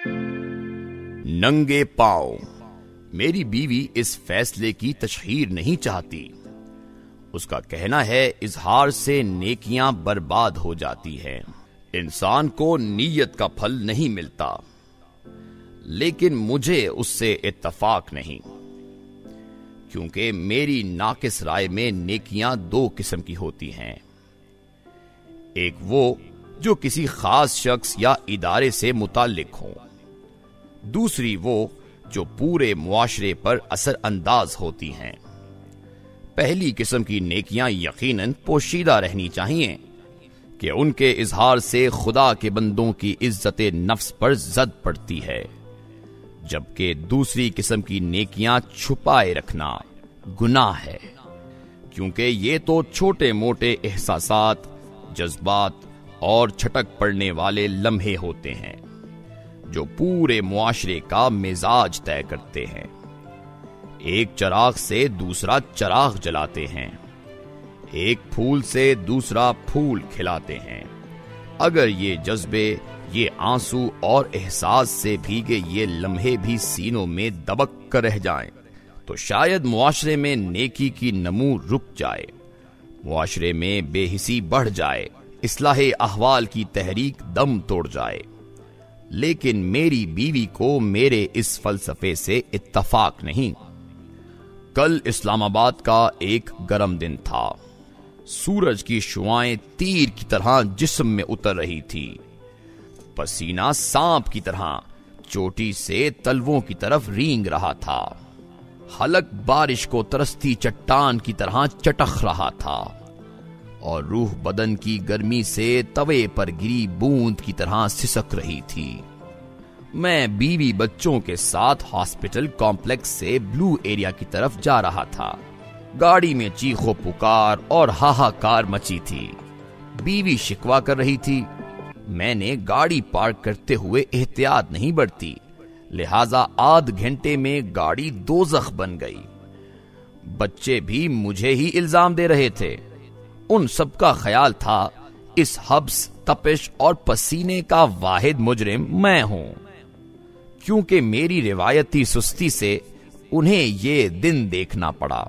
ننگے پاؤں۔ میری بیوی اس فیصلے کی تشہیر نہیں چاہتی۔ اس کا کہنا ہے اظہار سے نیکیاں برباد ہو جاتی ہیں، انسان کو نیت کا پھل نہیں ملتا۔ لیکن مجھے اس سے اتفاق نہیں، کیونکہ میری ناقص رائے میں نیکیاں دو قسم کی ہوتی ہیں۔ ایک وہ جو کسی خاص شخص یا ادارے سے متعلق ہوں، دوسری وہ جو پورے معاشرے پر اثر انداز ہوتی ہیں۔ پہلی قسم کی نیکیاں یقیناً پوشیدہ رہنی چاہیے کہ ان کے اظہار سے خدا کے بندوں کی عزت نفس پر زد پڑتی ہے، جبکہ دوسری قسم کی نیکیاں چھپائے رکھنا گناہ ہے، کیونکہ یہ تو چھوٹے موٹے احساسات، جذبات اور چھٹک پڑنے والے لمحے ہوتے ہیں جو پورے معاشرے کا مزاج طے کرتے ہیں۔ ایک چراغ سے دوسرا چراغ جلاتے ہیں، ایک پھول سے دوسرا پھول کھلاتے ہیں۔ اگر یہ جذبے، یہ آنسو اور احساس سے بھیگے یہ لمحے بھی سینوں میں دبک کر رہ جائیں تو شاید معاشرے میں نیکی کی نمو رک جائے، معاشرے میں بے حسی بڑھ جائے، اصلاح احوال کی تحریک دم توڑ جائے۔ لیکن میری بیوی کو میرے اس فلسفے سے اتفاق نہیں۔ کل اسلام آباد کا ایک گرم دن تھا، سورج کی شعاعیں تیر کی طرح جسم میں اتر رہی تھی، پسینہ سانپ کی طرح چوٹی سے تلووں کی طرف رینگ رہا تھا، حلق بارش کو ترستی چٹان کی طرح چٹخ رہا تھا، اور روح بدن کی گرمی سے توے پر گری بوند کی طرح سسک رہی تھی۔ میں بیوی بچوں کے ساتھ ہاسپٹل کمپلیکس سے بلو ایریا کی طرف جا رہا تھا۔ گاڑی میں چیخ و پکار اور ہاہاکار مچی تھی، بیوی شکوہ کر رہی تھی۔ میں نے گاڑی پارک کرتے ہوئے احتیاط نہیں برتی، لہذا آدھ گھنٹے میں گاڑی دوزخ بن گئی۔ بچے بھی مجھے ہی الزام دے رہے تھے۔ ان سب کا خیال تھا اس حبس، تپش اور پسینے کا واحد مجرم میں ہوں، کیونکہ میری روایتی سستی سے انہیں یہ دن دیکھنا پڑا۔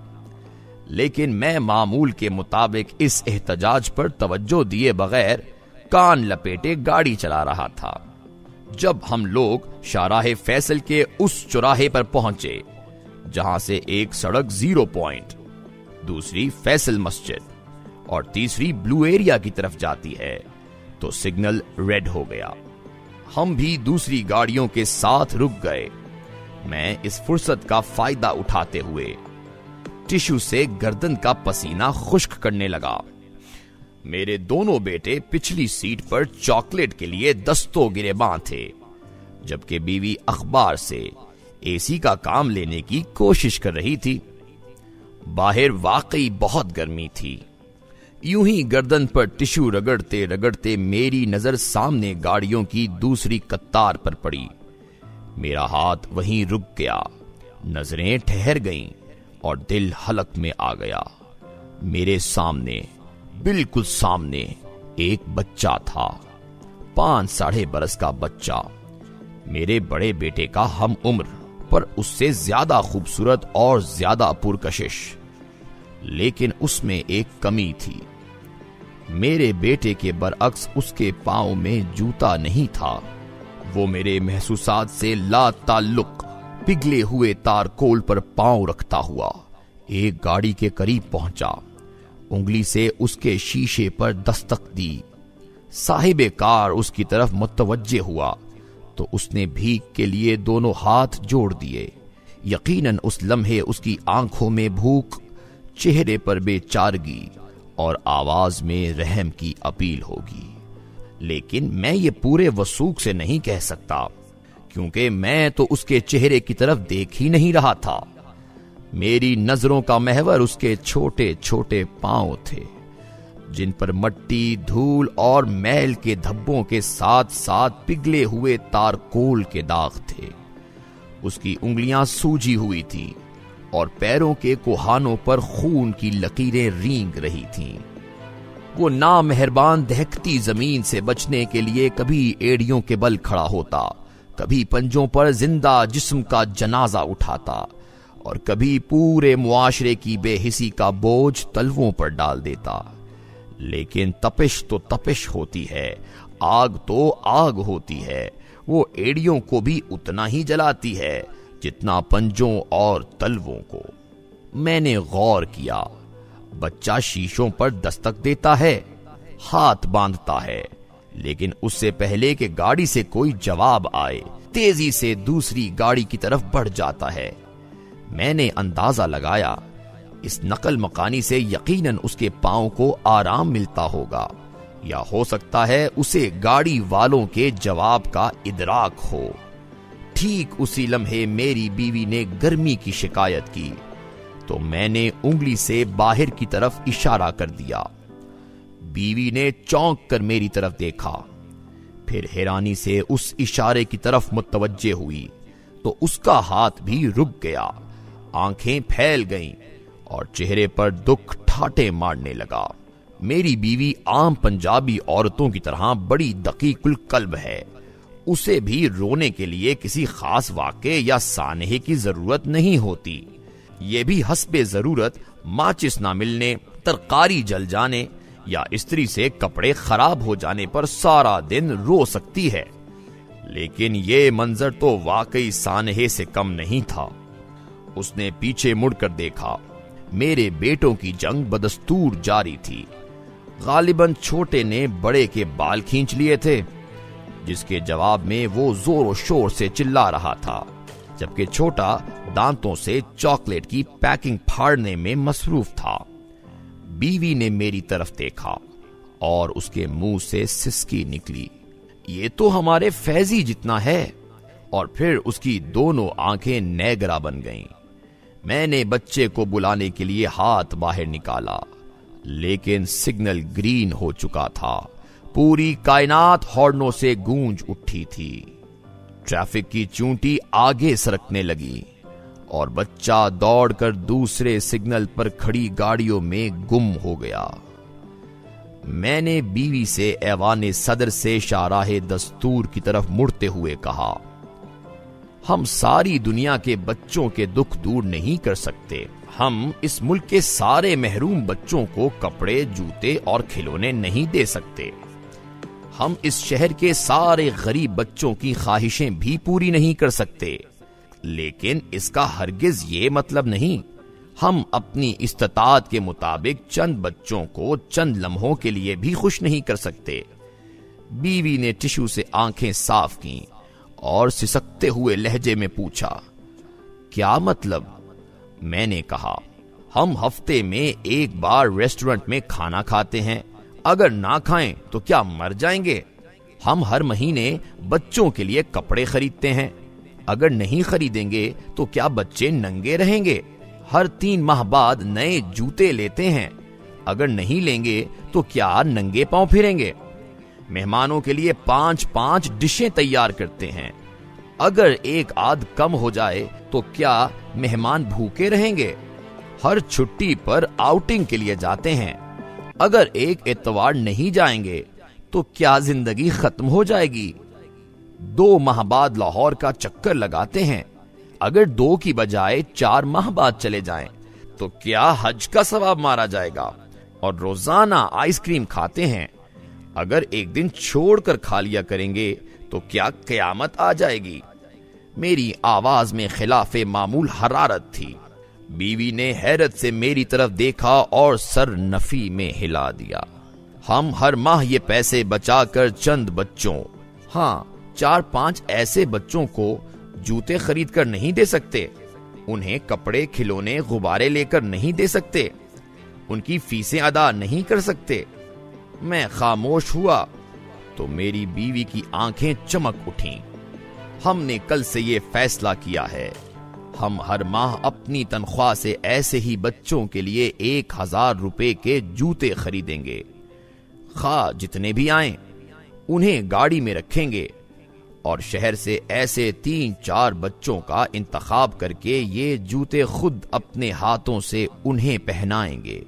لیکن میں معمول کے مطابق اس احتجاج پر توجہ دیے بغیر کان لپیٹے گاڑی چلا رہا تھا۔ جب ہم لوگ شاہراہ فیصل کے اس چوراہے پر پہنچے جہاں سے ایک سڑک 0 پوائنٹ، دوسری فیصل مسجد اور تیسری بلو ایریا کی طرف جاتی ہے، تو سگنل ریڈ ہو گیا۔ ہم بھی دوسری گاڑیوں کے ساتھ رک گئے۔ میں اس فرصت کا فائدہ اٹھاتے ہوئے ٹشو سے گردن کا پسینہ خشک کرنے لگا۔ میرے دونوں بیٹے پچھلی سیٹ پر چاکلیٹ کے لیے دستوں گریباں تھے، جبکہ بیوی اخبار سے اے سی کا کام لینے کی کوشش کر رہی تھی۔ باہر واقعی بہت گرمی تھی۔ یوں ہی گردن پر ٹشو رگڑتے رگڑتے میری نظر سامنے گاڑیوں کی دوسری قطار پر پڑی۔ میرا ہاتھ وہیں رک گیا، نظریں ٹھہر گئیں اور دل حلق میں آ گیا۔ میرے سامنے، بالکل سامنے ایک بچہ تھا، 5-6.5 برس کا بچہ، میرے بڑے بیٹے کا ہم عمر، پر اس سے زیادہ خوبصورت اور زیادہ پرکشش۔ لیکن اس میں ایک کمی تھی، میرے بیٹے کے برعکس اس کے پاؤں میں جوتا نہیں تھا۔ وہ میرے محسوسات سے لا تعلق پگھلے ہوئے تارکول پر پاؤں رکھتا ہوا ایک گاڑی کے قریب پہنچا، انگلی سے اس کے شیشے پر دستک دی۔ صاحب کار اس کی طرف متوجہ ہوا تو اس نے بھیک کے لیے دونوں ہاتھ جوڑ دیے۔ یقیناً اس لمحے اس کی آنکھوں میں بھوک، چہرے پر بے چارگی اور آواز میں رحم کی اپیل ہوگی، لیکن میں یہ پورے وثوق سے نہیں کہہ سکتا، کیونکہ میں تو اس کے چہرے کی طرف دیکھ ہی نہیں رہا تھا۔ میری نظروں کا محور اس کے چھوٹے چھوٹے پاؤں تھے، جن پر مٹی، دھول اور میل کے دھبوں کے ساتھ ساتھ پگھلے ہوئے تارکول کے داغ تھے۔ اس کی انگلیاں سوجی ہوئی تھی اور پیروں کے کوہانوں پر خون کی لکیریں رینگ رہی تھیں۔ وہ نامہربان دہکتی زمین سے بچنے کے لیے کبھی ایڑیوں کے بل کھڑا ہوتا، کبھی پنجوں پر زندہ جسم کا جنازہ اٹھاتا اور کبھی پورے معاشرے کی بے حسی کا بوجھ تلووں پر ڈال دیتا۔ لیکن تپش تو تپش ہوتی ہے، آگ تو آگ ہوتی ہے، وہ ایڑیوں کو بھی اتنا ہی جلاتی ہے جتنا پنجوں اور تلووں کو۔ میں نے غور کیا، بچہ شیشوں پر دستک دیتا ہے، ہاتھ باندھتا ہے، لیکن اس سے پہلے کہ گاڑی سے کوئی جواب آئے تیزی سے دوسری گاڑی کی طرف بڑھ جاتا ہے۔ میں نے اندازہ لگایا اس نقل مکانی سے یقیناً اس کے پاؤں کو آرام ملتا ہوگا، یا ہو سکتا ہے اسے گاڑی والوں کے جواب کا ادراک ہو۔ ٹھیک اسی لمحے میری بیوی نے گرمی کی شکایت کی تو میں نے انگلی سے باہر کی طرف اشارہ کر دیا۔ بیوی نے چونک کر میری طرف دیکھا، پھر حیرانی سے اس اشارے کی طرف متوجہ ہوئی تو اس کا ہاتھ بھی رک گیا، آنکھیں پھیل گئیں اور چہرے پر دکھ ٹھاٹے مارنے لگا۔ میری بیوی عام پنجابی عورتوں کی طرح بڑی دقیق القلب ہے، اسے بھی رونے کے لیے کسی خاص واقعے یا سانحے کی ضرورت نہیں ہوتی۔ یہ بھی حسب ضرورت ماچس نہ ملنے، ترکاری جل جانے یا استری سے کپڑے خراب ہو جانے پر سارا دن رو سکتی ہے، لیکن یہ منظر تو واقعی سانحے سے کم نہیں تھا۔ اس نے پیچھے مڑ کر دیکھا، میرے بیٹوں کی جنگ بدستور جاری تھی۔ غالباً چھوٹے نے بڑے کے بال کھینچ لیے تھے، جس کے جواب میں وہ زور و شور سے چلا رہا تھا، جبکہ چھوٹا دانتوں سے چاکلیٹ کی پیکنگ پھاڑنے میں مصروف تھا۔ بیوی نے میری طرف دیکھا اور اس کے منہ سے سسکی نکلی، یہ تو ہمارے فیضی جتنا ہے، اور پھر اس کی دونوں آنکھیں نیگرا بن گئیں۔ میں نے بچے کو بلانے کے لیے ہاتھ باہر نکالا، لیکن سگنل گرین ہو چکا تھا، پوری کائنات ہارنوں سے گونج اٹھی تھی۔ ٹریفک کی چونٹی آگے سرکنے لگی اور بچہ دوڑ کر دوسرے سگنل پر کھڑی گاڑیوں میں گم ہو گیا۔ میں نے بیوی سے ایوان صدر سے شاہراہ دستور کی طرف مڑتے ہوئے کہا، ہم ساری دنیا کے بچوں کے دکھ دور نہیں کر سکتے، ہم اس ملک کے سارے محروم بچوں کو کپڑے، جوتے اور کھلونے نہیں دے سکتے، ہم اس شہر کے سارے غریب بچوں کی خواہشیں بھی پوری نہیں کر سکتے، لیکن اس کا ہرگز یہ مطلب نہیں ہم اپنی استطاعت کے مطابق چند بچوں کو چند لمحوں کے لیے بھی خوش نہیں کر سکتے۔ بیوی نے ٹشو سے آنکھیں صاف کیں اور سسکتے ہوئے لہجے میں پوچھا، کیا مطلب؟ میں نے کہا، ہم ہفتے میں ایک بار ریسٹورنٹ میں کھانا کھاتے ہیں، اگر نہ کھائیں تو کیا مر جائیں گے؟ ہم ہر مہینے بچوں کے لیے کپڑے خریدتے ہیں، اگر نہیں خریدیں گے تو کیا بچے ننگے رہیں گے؟ ہر 3 ماہ بعد نئے جوتے لیتے ہیں، اگر نہیں لیں گے تو کیا ننگے پاؤں پھریں گے؟ مہمانوں کے لیے 5 ڈشیں تیار کرتے ہیں، اگر ایک آدھ کم ہو جائے تو کیا مہمان بھوکے رہیں گے؟ ہر چھٹی پر آؤٹنگ کے لیے جاتے ہیں، اگر ایک اتوار نہیں جائیں گے تو کیا زندگی ختم ہو جائے گی؟ 2 ماہ بعد لاہور کا چکر لگاتے ہیں، اگر 2 کی بجائے 4 ماہ بعد چلے جائیں تو کیا حج کا ثواب مارا جائے گا؟ اور روزانہ آئس کریم کھاتے ہیں، اگر ایک دن چھوڑ کر کھا لیا کریں گے تو کیا قیامت آ جائے گی؟ میری آواز میں خلاف معمول حرارت تھی۔ بیوی نے حیرت سے میری طرف دیکھا اور سر نفی میں ہلا دیا۔ ہم ہر ماہ یہ پیسے بچا کر چند بچوں، 4-5 ایسے بچوں کو جوتے خرید کر نہیں دے سکتے، انہیں کپڑے، کھلونے، غبارے لے کر نہیں دے سکتے، ان کی فیسیں ادا نہیں کر سکتے۔ میں خاموش ہوا تو میری بیوی کی آنکھیں چمک اٹھیں۔ ہم نے کل سے یہ فیصلہ کیا ہے، ہم ہر ماہ اپنی تنخواہ سے ایسے ہی بچوں کے لیے 1000 روپے کے جوتے خریدیں گے، خواہ جتنے بھی آئیں، انہیں گاڑی میں رکھیں گے اور شہر سے ایسے 3-4 بچوں کا انتخاب کر کے یہ جوتے خود اپنے ہاتھوں سے انہیں پہنائیں گے۔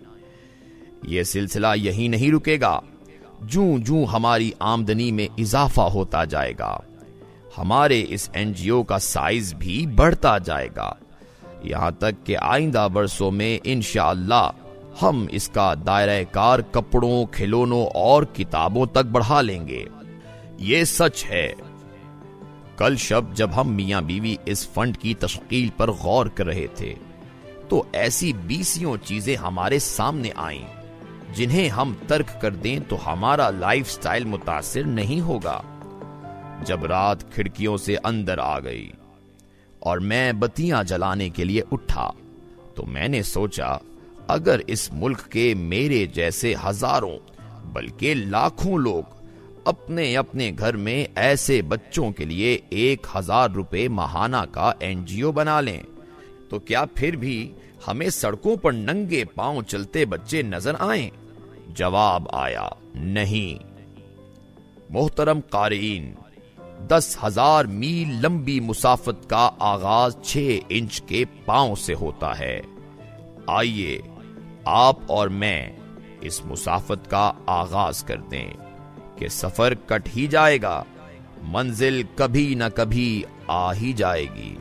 یہ سلسلہ یہی نہیں رکے گا، جوں جوں ہماری آمدنی میں اضافہ ہوتا جائے گا، ہمارے اس NGO کا سائز بھی بڑھتا جائے گا، یہاں تک کہ آئندہ برسوں میں انشاءاللہ ہم اس کا دائرہ کار کپڑوں، کھلونوں اور کتابوں تک بڑھا لیں گے۔ یہ سچ ہے۔ کل شب جب ہم میاں بیوی اس فنڈ کی تشکیل پر غور کر رہے تھے تو ایسی 20 چیزیں ہمارے سامنے آئیں جنہیں ہم ترک کر دیں تو ہمارا لائف سٹائل متاثر نہیں ہوگا۔ جب رات کھڑکیوں سے اندر آ گئی اور میں بتیاں جلانے کے لیے اٹھا تو میں نے سوچا اگر اس ملک کے میرے جیسے ہزاروں بلکہ لاکھوں لوگ اپنے اپنے گھر میں ایسے بچوں کے لیے 1000 روپے ماہانہ کا NGO بنا لیں تو کیا پھر بھی ہمیں سڑکوں پر ننگے پاؤں چلتے بچے نظر آئیں؟ جواب آیا نہیں۔ محترم قارئین، 10,000 میل لمبی مسافت کا آغاز 6 انچ کے پاؤں سے ہوتا ہے۔ آئیے آپ اور میں اس مسافت کا آغاز کر دیں کہ سفر کٹ ہی جائے گا، منزل کبھی نہ کبھی آ ہی جائے گی۔